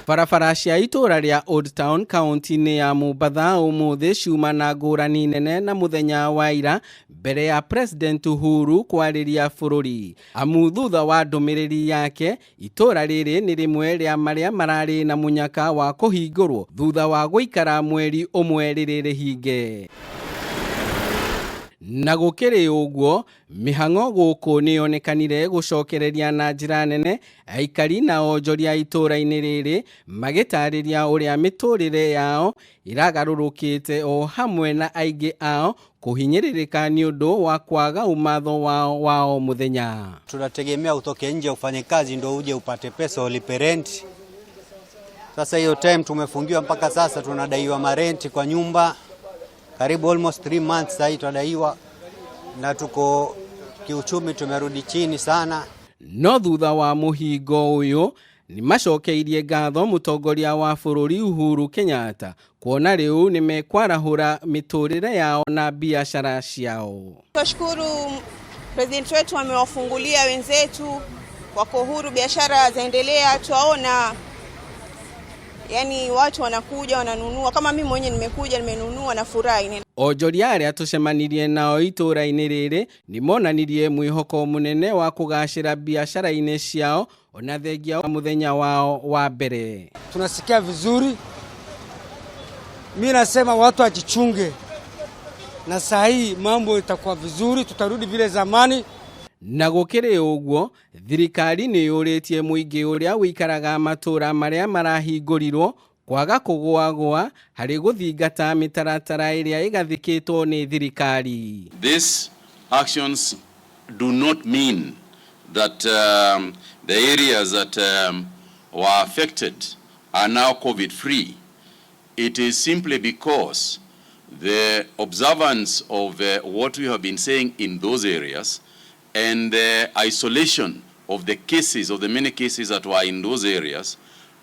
Barabara cia Ituura ria Old Town kaunti-ini ya Mombasa umuthi ciuma na ngurani nene na muthenya wa ira mbere ya President Uhuru kwariria bururi. Amu thutha wa ndumiriri yake, Ituura riri ni rimwe ria maria marari na munyaka wa kuhingurwo thutha wa guikara mweri umwe riri hinge. Na gukiri uguo, mihango guku niuwonekanite gucokereria na njira nene aikari na wonjoria Ituura-ini riri magitariria uria miturire yao iragarurukite o hamwe na aingi ao kuhinyiririka ni undu wa kwaga umatho wao muthenya. Tunategemea utoke nje ufanye kazi ndio uje upate pesa ulipe rent. Sasa hiyo time tumefungiwa mpaka sasa tunadaiwa marenti kwa nyumba. Karibu almost 3 months sasa tunadaiwa na tuko kiuchumi tumerudi chini sana. No thutha wa muhingo uyu ni macokeirie ngatho mutongoria wa bururi Uhuru Kenyatta kuona riu ni mekwarahura miturire yao na biashara ciao. Tunashukuru president wetu amewafungulia wenzetu wako huru, biashara zaendelea, tuwaona yani watu wanakuja wananunua, kama mimi mwenyewe nimekuja nimenunua na furahi. Wonjoria aria tucemanirie nao Ituura-ini riri ni monanirie mwihoko munene wa kugacira biashara-ini ciao ona thengia wa muthenya wao wa mbere. Tunasikia vizuri. Mimi nasema watu wajichunge. Na saa hii mambo itakuwa vizuri, tutarudi vile zamani. Na gukiri uguo, thirikari ni yuritie muingi uria wikaraga matura maria marahingurirwo kwaga kugwagwa hari guthingata mitaratara iria igathikitwo ni thirikari. These actions do not mean that the areas that were affected are now COVID free. It is simply because the observance of what we have been saying in those areas and the isolation of the cases, of the many cases that were in those areas,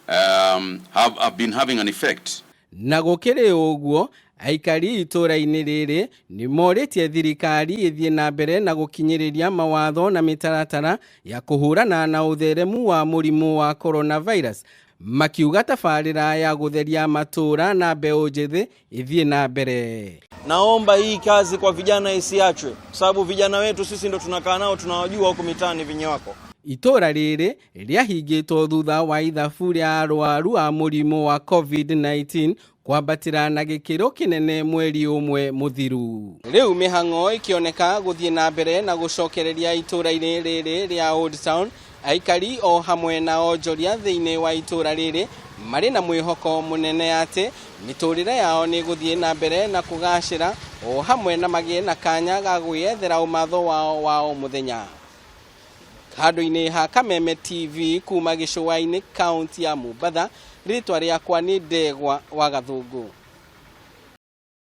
have been having an effect. Na gukiri uguo, aikari Ituura-ini riri ni moritie thirikari ithie na mbere na gukinyiriria mawatho na mitaratara ya kuhurana na utheremu wa murimu wa coronavirus, makiuga tabarira ya gutheria matura na mbeu njithi ithie na mbere. Naomba hii kazi kwa vijana isiachwe, sababu vijana wetu sisi ndo tunakaa nao, tunawajua huko mitaani vinyi wako. Ituura riri riahingitwo thutha wa ithabu ria arwaru a murimu wa COVID-19 kwambatira na gikiro kinene mweri umwe muthiru. Riu mihango ikioneka guthie na mbere na gucokereria Ituura-ini riri ria Old Town, aikari o hamwe na wonjoria thiini wa Ituura riri mari na mwihoko munene ati miturire yao ni guthie na mbere na kugacira o hamwe na magie na kanya ga gwiyethera umatho wao muthenya. Handu-ini ha Kameme TV kuma gicua-ini kaunti ya Mombasa, ritwa riakwa ni Ndegwa wa Gathungu.